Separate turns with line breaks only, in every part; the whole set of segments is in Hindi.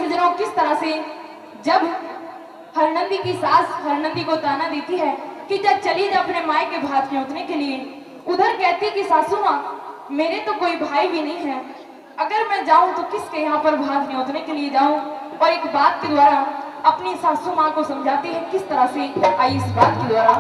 गुरुजनों किस तरह से जब हरनंदी की सास हरनंदी को ताना देती है कि जब चली जा अपने मायके भात न्योतने के लिए, उधर कहती कि सासू माँ मेरे तो कोई भाई भी नहीं है, अगर मैं जाऊं तो किसके यहाँ पर भात न्योतने के लिए जाऊं। और एक बात के द्वारा अपनी सासू माँ को समझाती है किस तरह से, आई इस बात के द्वारा।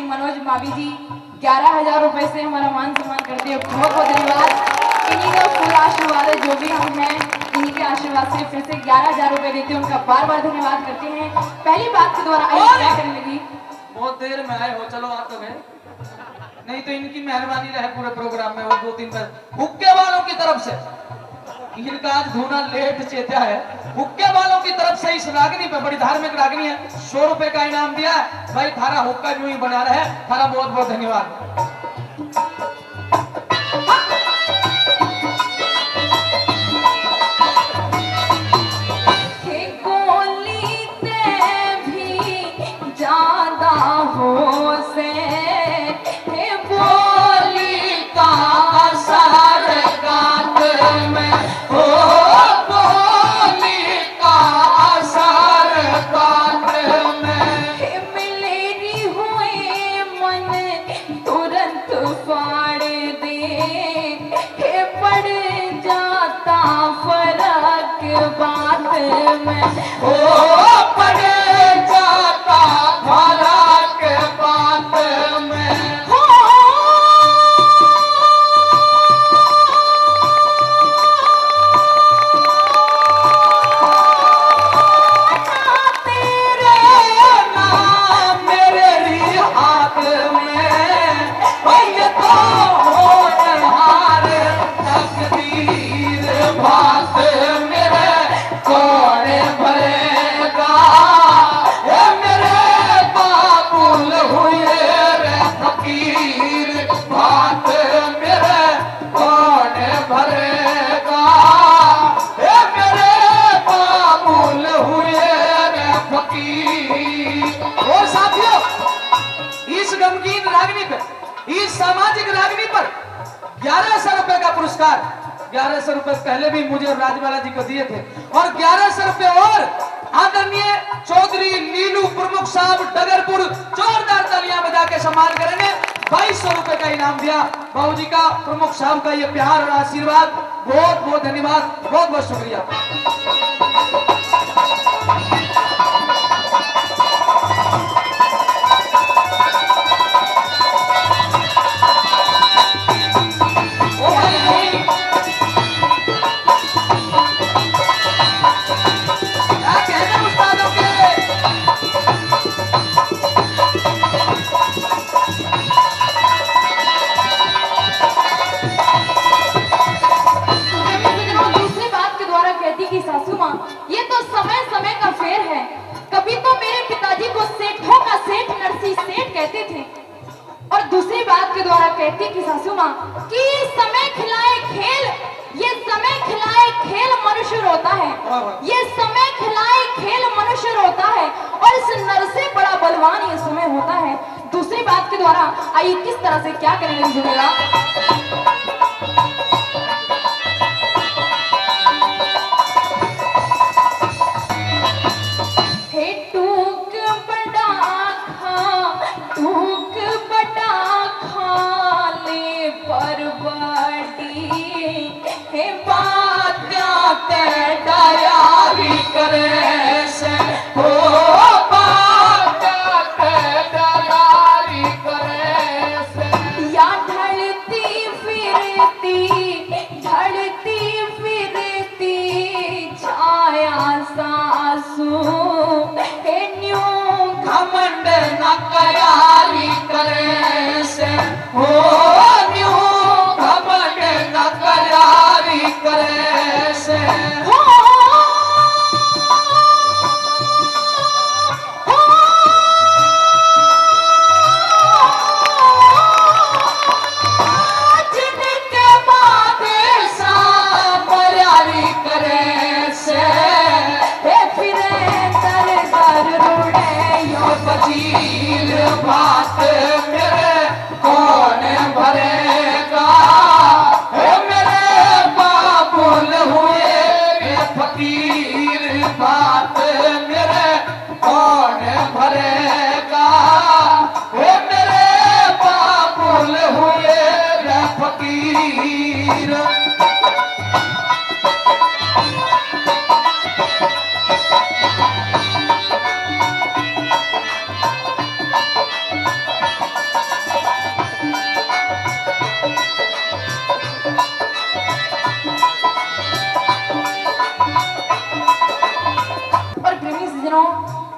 मनोज मावी जी 11,000 रुपए से हमारा मान सम्मान करते हैं। बहुत बहुत धन्यवाद। इन्हीं का पूरा आशीर्वाद है, जो भी हम हैं इन्हीं के आशीर्वाद से फिर से 11,000 रुपए देते हैं, उनका बार बार धन्यवाद करते हैं। पहली बात के द्वारा क्या करने लगी,
बहुत देर में आए हो, चलो आप तो गए, नहीं तो इनकी मेहरबानी रहे पूरे प्रोग्राम में। वो 2-3 बार हुक्के वालों की तरफ से इनका आज धुना लेट चेता है, हुक्के वालों की तरफ से इस रागनी पे, बड़ी धार्मिक रागनी है, 100 रुपए का इनाम दिया है भाई। थारा हुक्का यूं ही बना रहे, थारा बहुत बहुत धन्यवाद।
बात मेरे कौन भरेगा।
फकीर। और साथियों, इस गमगीन रागनी पे, इस सामाजिक रागनी पर 1100 रुपए का पुरस्कार, 1100 रुपए पहले भी मुझे और राजबाला जी को दिए थे, और 1100 रुपए और आदरणीय चौधरी नीलू प्रमुख साहब डगरपुर जोरदार तालियां बजा के सम्मान करेंगे। 2200 रुपए का इनाम दिया। बाबूजी का, प्रमुख साहब का ये प्यार और आशीर्वाद, बहुत बहुत धन्यवाद, बहुत बहुत शुक्रिया।
ये तो समय समय का फेर है। कभी तो मेरे पिताजी को सेठों का सेठ नरसी सेठ कहते थे, और दूसरी बात के द्वारा कहती कि सासू माँ कि ये समय खिलाए खेल, ये समय खिलाए खेल मनुष्य रोता है, ये समय खिलाए खेल मनुष्य रोता है, और इस नर से बड़ा बलवान ये समय होता है। दूसरी बात के द्वारा आइए किस तरह से क्या करेंगे जुड़ेगा।
बात मेरे कौन भरेगा, मेरे बाबुल हुए फकीर, बात मेरे कौन भरेगा, मेरे बाबुल हुए फकीर।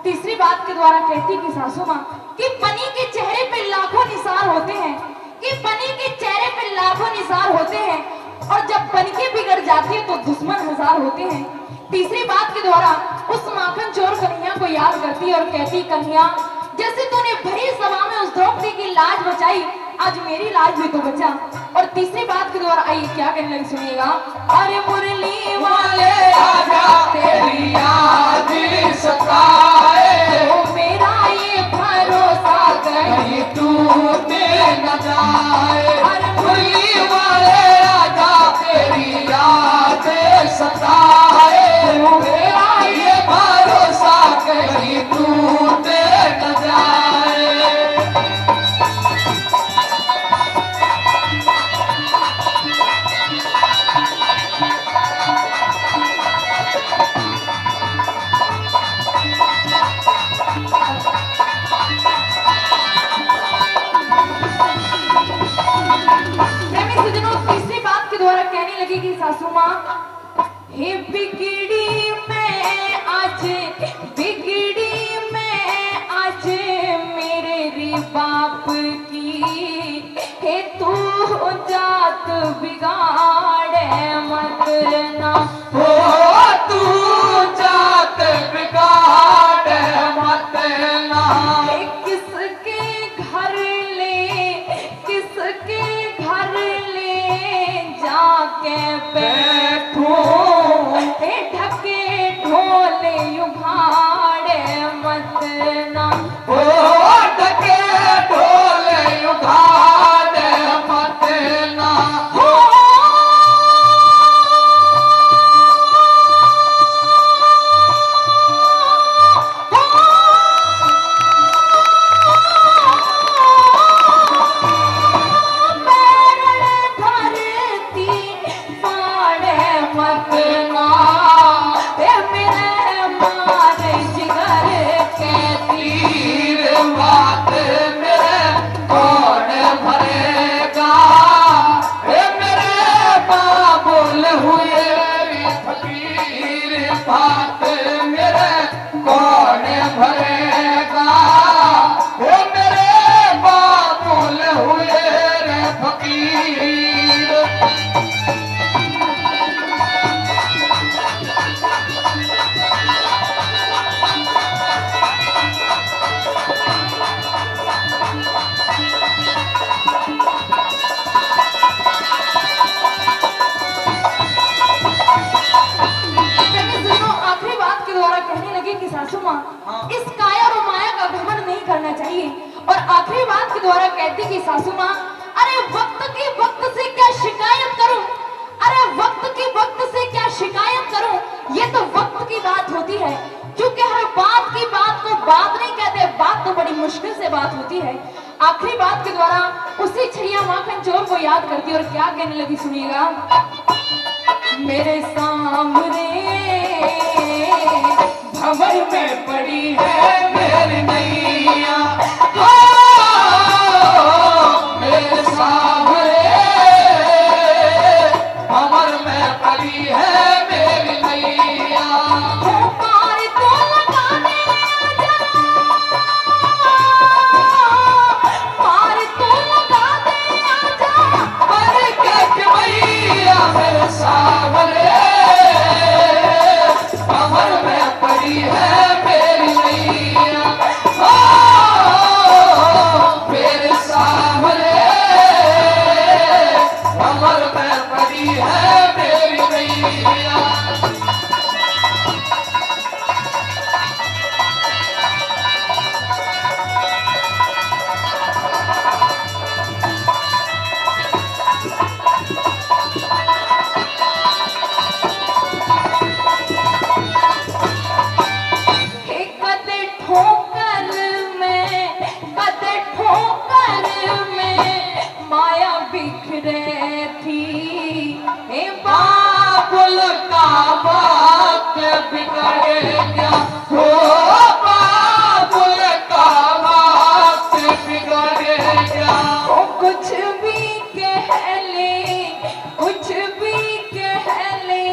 तीसरी बात के द्वारा कहती कि सासू माँ कि पनी के चेहरे पे लाखों निसार होते हैं, कि पनी के चेहरे पे लाखों निसार होते हैं, और जब पनके बिगड़ जाती है तो दुश्मन हजार होते हैं। तीसरी बात के द्वारा उस माखन चोर कन्हैया को याद करती और कहती, कन्हैया जैसे तूने भरी सभा में उस द्रौपदी की लाज बचाई, आज मेरी लाज भी तो बचा। और तीसरी बात के द्वारा आइए क्या कहने लगी सुनिएगा। अरे मुरली वाले आजा तेरी याद सताए, तो मेरा ये भरोसा कहीं टूटे न जाए। अरे मुरली वाले आजा तेरी याद सताए, तो मेरा ये भरोसा कहीं टूटे न जाए। सासू माँ हे बिगड़ी मैं आज, बिगड़ी मैं आज मेरे रे बाप की, हे तू जात बिगाड़े मत ना, हो तू जात बिगाड़े मत ना। किसके घर ले, किसके घर ले जाके बैठो, ढके ढोले उघाड़े मत
बात मेरे कौन भरेगा, वो मेरे बाबुल हुए रे फकीर।
कि सासू माँ
हाँ।
इस काया और माया का घमंड नहीं करना चाहिए। और आखिरी बात के द्वारा कहती कि सासू माँ, अरे वक्त की वक्त से क्या शिकायत करूं, अरे वक्त की वक्त से क्या शिकायत करूं, ये तो वक्त की बात होती है। क्योंकि हर बात की बात को बात नहीं कहते, बात तो बड़ी मुश्किल से बात होती है। आखिरी बात के द्वारा उसी छड़िया माखन चोर को याद करती और क्या कहने लगी, सुनिएगा। मेरे सामने भंवर में पड़ी है मेरी नैया,
मेरे सामने भंवर में पड़ी है मेरी नैया।
पार तो लगाने आजा, पार तो लगा दे आजा,
पर के मैया मेरे सामने भंवर में पड़ी है मेरी नैया। मेरे सामने भंवर में पड़ी है मेरी नैया। बाबुल का बात बिगड़े क्या, हो बाबुल का बात बिगड़े क्या।
कुछ भी कह ले, कुछ भी कह ले,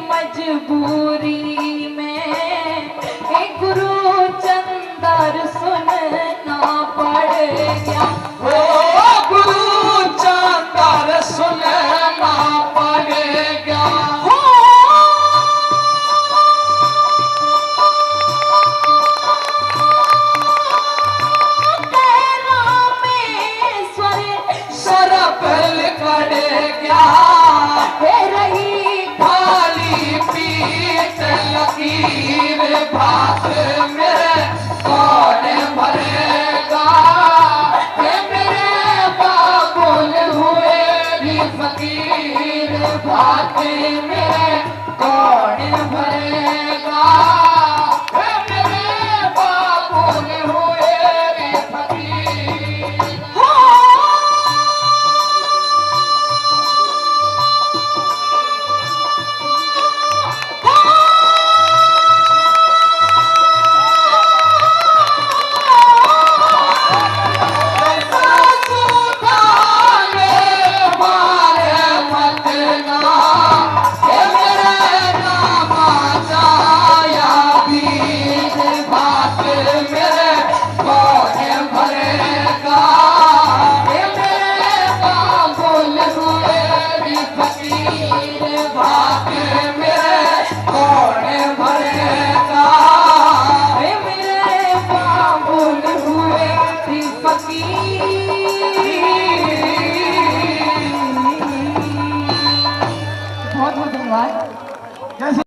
मजबूरी में गुरु चंदर सुनना पड़ गया,
हो गुरु चंदर सुनना पड़ेगा।
हो
सरप लिखड़े क्या,
रही
खाली पीठ लकीर भा